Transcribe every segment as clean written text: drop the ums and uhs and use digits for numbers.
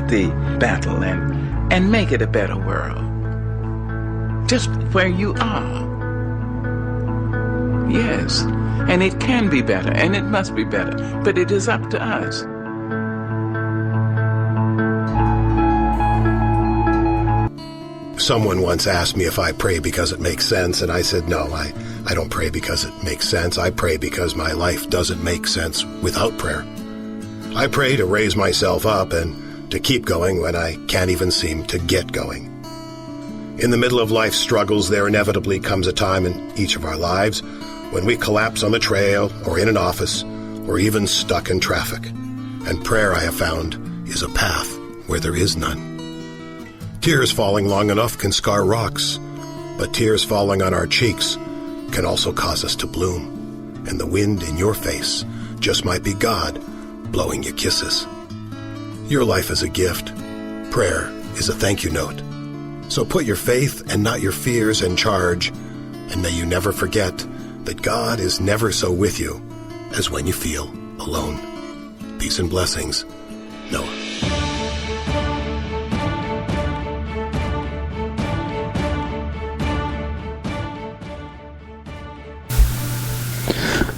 the battle and make it a better world. Just where you are. Yes, and it can be better, and it must be better, but it is up to us. Someone once asked me if I pray because it makes sense, and I said, no, I don't pray because it makes sense. I pray because my life doesn't make sense without prayer. I pray to raise myself up and to keep going when I can't even seem to get going. In the middle of life's struggles, there inevitably comes a time in each of our lives when we collapse on the trail or in an office or even stuck in traffic. And prayer, I have found, is a path where there is none. Tears falling long enough can scar rocks, but tears falling on our cheeks can also cause us to bloom. And the wind in your face just might be God blowing you kisses. Your life is a gift. Prayer is a thank you note. So put your faith and not your fears in charge, and may you never forget that God is never so with you as when you feel alone. Peace and blessings, Noah.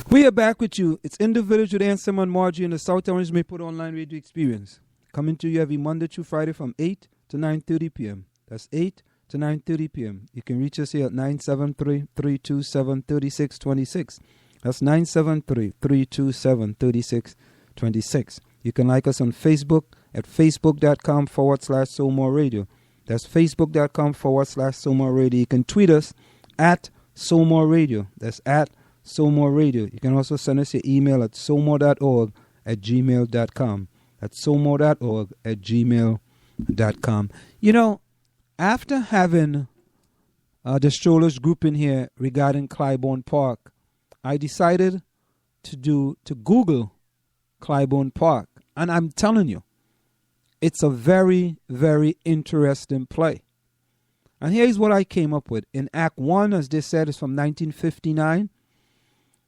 We are back with you. It's in the Village with Anselm Marjorie in the South Orange Mayport Online Radio Experience. Coming to you every Monday through Friday from 8 to 9:30 p.m. That's 8 to 9:30 p.m. You can reach us here at 973-327-3626. That's 973-327-3626. You can like us on Facebook at facebook.com/SoulMore Radio. That's facebook.com/SoulMore Radio. You can tweet us at SoulMore Radio. That's at SoulMore Radio. You can also send us your email at soulmore.org@gmail.com. That's soulmore.org@gmail.com. You know, after having the strollers group in here regarding Clybourne Park, I decided to Google Clybourne Park. And I'm telling you, it's a very, very interesting play. And here's what I came up with. In Act 1, as they said, is from 1959.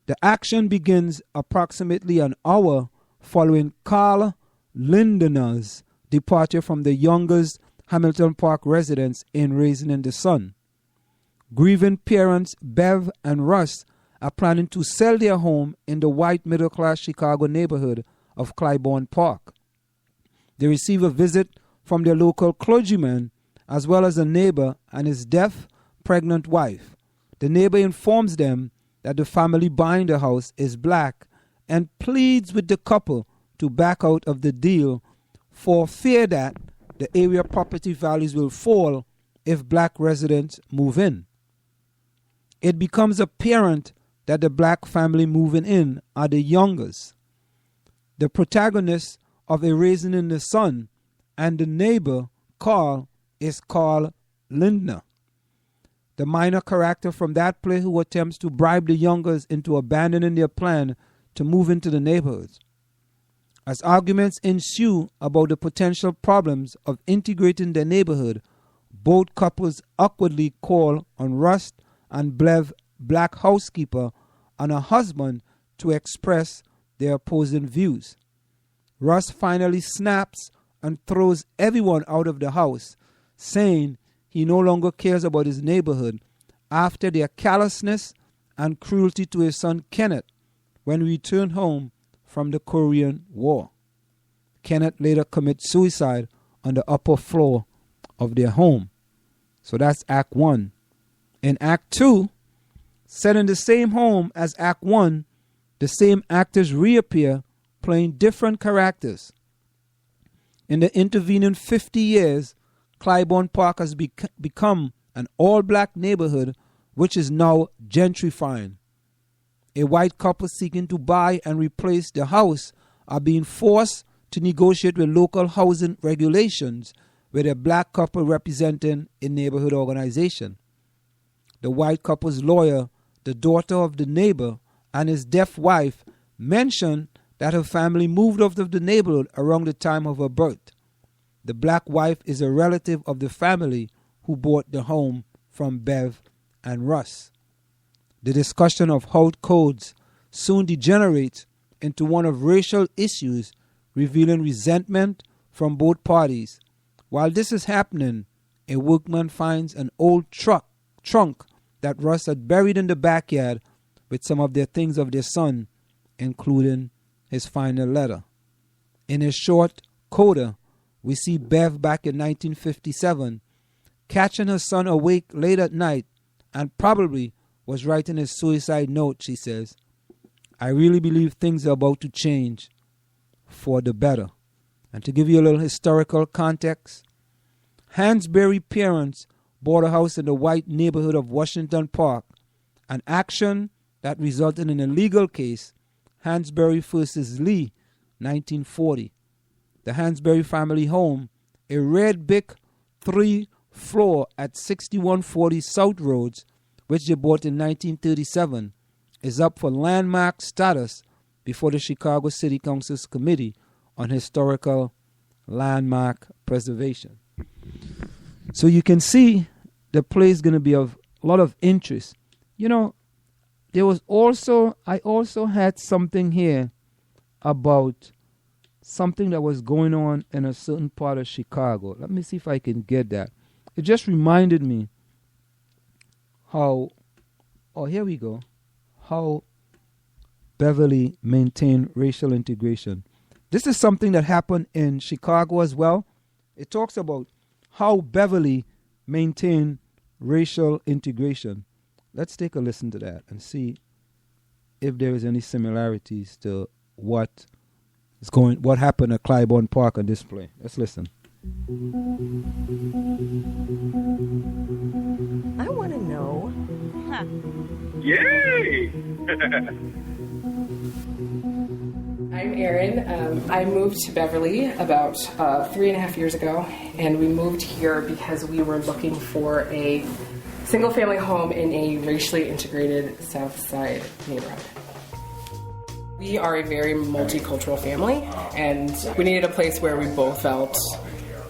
The action begins approximately an hour following Carl Lindener's departure from the Youngers Hamilton Park residence in Raisin in the Sun. Grieving parents Bev and Russ are planning to sell their home in the white middle-class Chicago neighborhood of Clybourne Park. They receive a visit from their local clergyman as well as a neighbor and his deaf, pregnant wife. The neighbor informs them that the family buying the house is black and pleads with the couple to back out of the deal for fear that the area property values will fall if black residents move in. It becomes apparent that the black family moving in are the Youngers. The protagonist of A Raisin in the Sun and the neighbor, Carl, is Carl Lindner, the minor character from that play who attempts to bribe the Youngers into abandoning their plan to move into the neighborhoods. As arguments ensue about the potential problems of integrating their neighborhood, both couples awkwardly call on Rust and Bev, black housekeeper, and her husband to express their opposing views. Rust finally snaps and throws everyone out of the house, saying he no longer cares about his neighborhood after their callousness and cruelty to his son Kenneth when he returned home from the Korean War. Kenneth later commits suicide on the upper floor of their home. So that's Act 1. In Act 2, set in the same home as Act 1, the same actors reappear playing different characters. In the intervening 50 years, Clybourne Park has become an all-black neighborhood which is now gentrifying. A white couple seeking to buy and replace the house are being forced to negotiate with local housing regulations with a black couple representing a neighborhood organization. The white couple's lawyer, the daughter of the neighbor, and his deaf wife mention that her family moved out of the neighborhood around the time of her birth. The black wife is a relative of the family who bought the home from Bev and Russ. The discussion of house codes soon degenerates into one of racial issues, revealing resentment, from both parties. While this is happening, a workman finds an old trunk that Russ had buried in the backyard with some of their things of their son, including his final letter. In his short coda, we see Bev back in 1957 catching her son awake late at night and probably was writing his suicide note. She says, "I really believe things are about to change for the better." And to give you a little historical context, Hansberry parents bought a house in the white neighborhood of Washington Park, an action that resulted in a legal case, Hansberry versus Lee, 1940. The Hansberry family home, a red brick 3-floor at 6140 South Roads, which they bought in 1937, is up for landmark status before the Chicago City Council's Committee on Historical Landmark Preservation. So you can see the play is going to be of a lot of interest. You know, I also had something here about something that was going on in a certain part of Chicago. Let me see if I can get that. It just reminded me how Beverly maintained racial integration. This is something that happened in Chicago as well. It talks about how Beverly maintained racial integration. Let's take a listen to that and see if there is any similarities to what happened at Claiborne Park on this play. Let's listen. I want to know. Huh. Yay! I'm Erin. I moved to Beverly about 3.5 years ago, and we moved here because we were looking for a single-family home in a racially integrated South Side neighborhood. We are a very multicultural family, and we needed a place where we both felt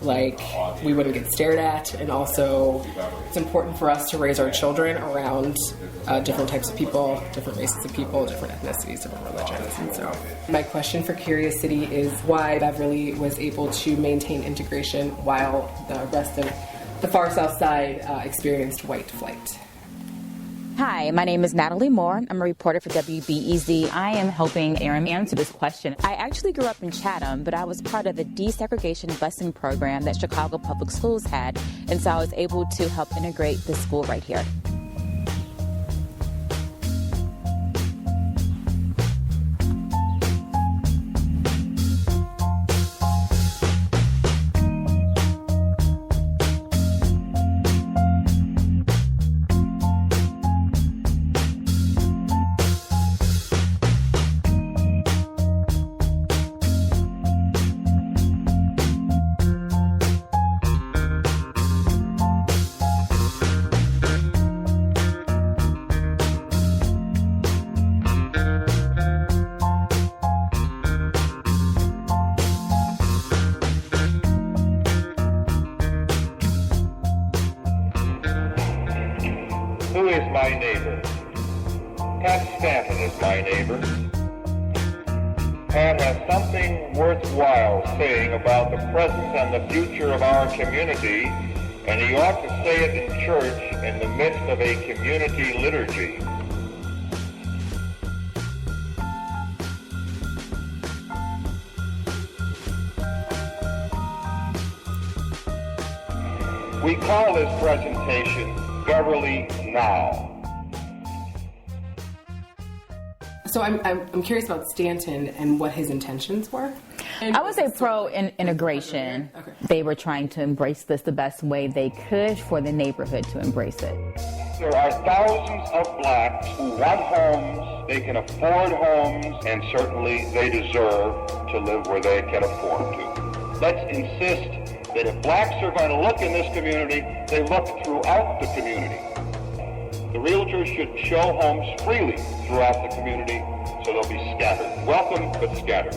like we wouldn't get stared at, and also it's important for us to raise our children around different types of people, different races of people, different ethnicities, different religions. And so my question for Curious City is why Beverly was able to maintain integration while the rest of the far South Side experienced white flight. Hi, my name is Natalie Moore. I'm a reporter for WBEZ. I am helping Aaron answer this question. I actually grew up in Chatham, but I was part of the desegregation busing program that Chicago Public Schools had, and so I was able to help integrate the school right here. Who is my neighbor? Pat Stanton is my neighbor. Pat has something worthwhile saying about the present and the future of our community, and he ought to say it in church in the midst of a community liturgy. We call this presentation Beverly Now. So I'm curious about Stanton and what his intentions were. I would say pro-integration. Okay. They were trying to embrace this the best way they could for the neighborhood to embrace it. There are thousands of blacks who want homes, they can afford homes, and certainly they deserve to live where they can afford to. Let's insist that if blacks are going to look in this community, they look throughout the community. The realtors should show homes freely throughout the community so they'll be scattered. Welcome, but scattered.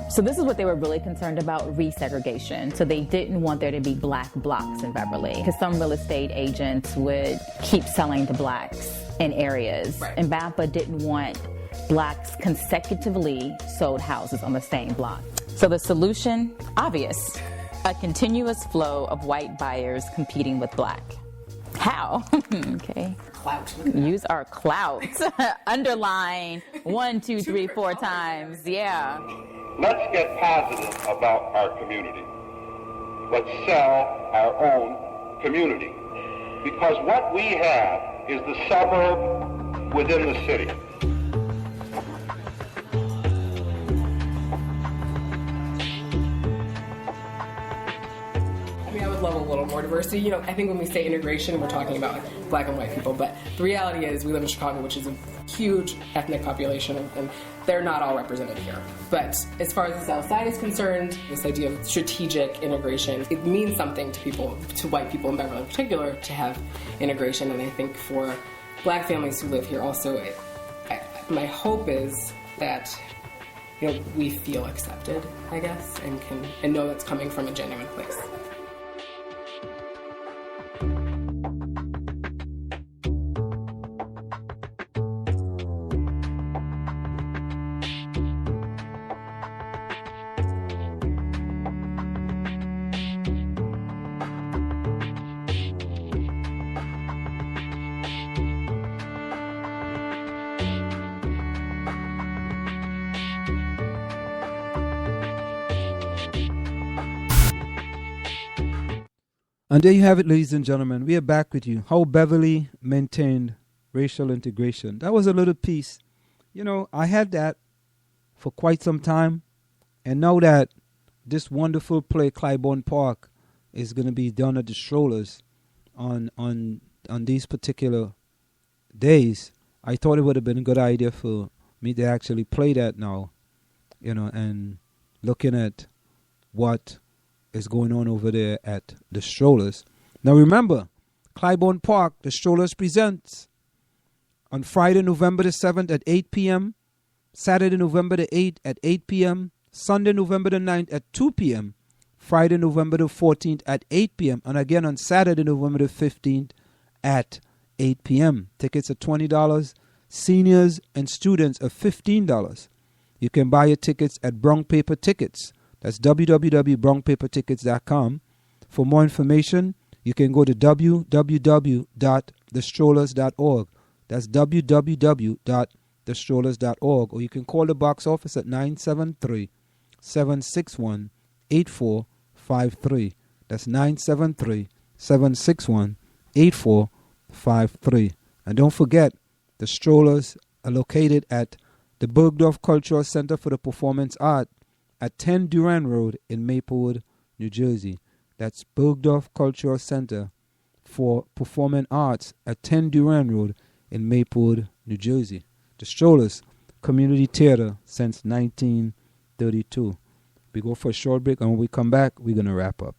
So this is what they were really concerned about, resegregation. So they didn't want there to be black blocks in Beverly, because some real estate agents would keep selling to blacks in areas. Right. And BAPA didn't want blacks consecutively sold houses on the same block. So the solution, obvious. A continuous flow of white buyers competing with black. How? Okay. Clout. Use our clout. Underline 1, 2, 3, 4 times. Yeah. Let's get positive about our community. Let's sell our own community. Because what we have is the suburb within the city. I would love a little more diversity. You know, I think when we say integration, we're talking about black and white people, but the reality is we live in Chicago, which is a huge ethnic population, and they're not all represented here. But as far as the South Side is concerned, this idea of strategic integration, it means something to people, to white people in Beverly in particular, to have integration. And I think for black families who live here also, my hope is that, you know, we feel accepted, I guess, and know that's coming from a genuine place. And there you have it, ladies and gentlemen. We are back with you. How Beverly maintained racial integration. That was a little piece. You know, I had that for quite some time. And now that this wonderful play, Clybourne Park, is going to be done at the Strollers on these particular days, I thought it would have been a good idea for me to actually play that now, you know, and looking at what is going on over there at the Strollers. Now remember, Clybourne Park, the Strollers presents on Friday, November the 7th at 8 p.m., Saturday, November the 8th at 8 p.m., Sunday, November the 9th at 2 p.m., Friday, November the 14th at 8 p.m., and again on Saturday, November the 15th at 8 p.m. Tickets are $20. Seniors and students are $15. You can buy your tickets at Brown Paper Tickets. That's www.brownpapertickets.com. For more information, you can go to www.thestrollers.org. That's www.thestrollers.org. Or you can call the box office at 973-761-8453. That's 973-761-8453. And don't forget, the Strollers are located at the Bergdorf Cultural Center for the Performance Art at 10 Durand Road in Maplewood, New Jersey. That's Bergdorf Cultural Center for Performing Arts at 10 Durand Road in Maplewood, New Jersey. The Strollers, community theater since 1932. We go for a short break, and when we come back, we're going to wrap up.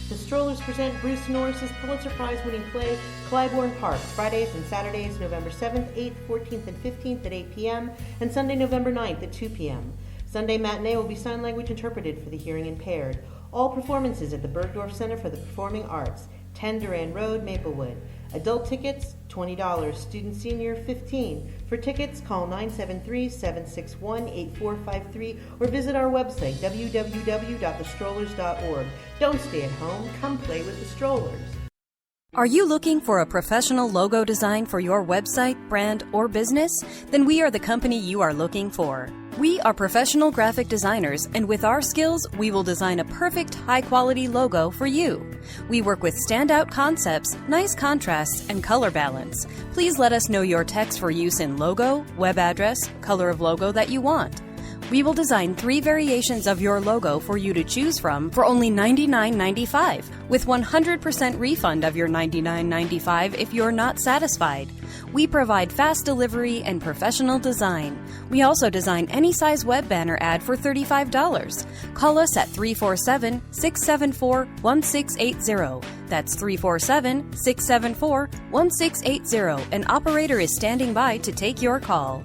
The Strollers present Bruce Norris's Pulitzer Prize-winning play, Clybourne Park, Fridays and Saturdays, November 7th, 8th, 14th, and 15th at 8 p.m., and Sunday, November 9th at 2 p.m. Sunday matinee will be sign language interpreted for the hearing impaired. All performances at the Bergdorf Center for the Performing Arts, 10 Durand Road, Maplewood. Adult tickets, $20. Student senior, $15. For tickets, call 973-761-8453 or visit our website, www.thestrollers.org. Don't stay at home. Come play with the Strollers. Are you looking for a professional logo design for your website, brand, or business? Then we are the company you are looking for. We are professional graphic designers, and with our skills, we will design a perfect, high-quality logo for you. We work with standout concepts, nice contrasts, and color balance. Please let us know your text for use in logo, web address, color of logo that you want. We will design 3 variations of your logo for you to choose from for only $99.95, with 100% refund of your $99.95 if you're not satisfied. We provide fast delivery and professional design. We also design any size web banner ad for $35. Call us at 347-674-1680. That's 347-674-1680. An operator is standing by to take your call.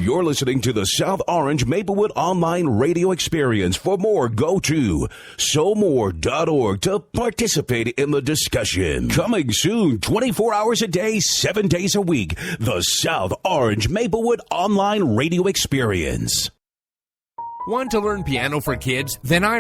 You're listening to the South Orange Maplewood Online Radio Experience. For more, go to SoMore.org to participate in the discussion. Coming soon, 24 hours a day, 7 days a week, the South Orange Maplewood Online Radio Experience. Want to learn piano for kids? Then I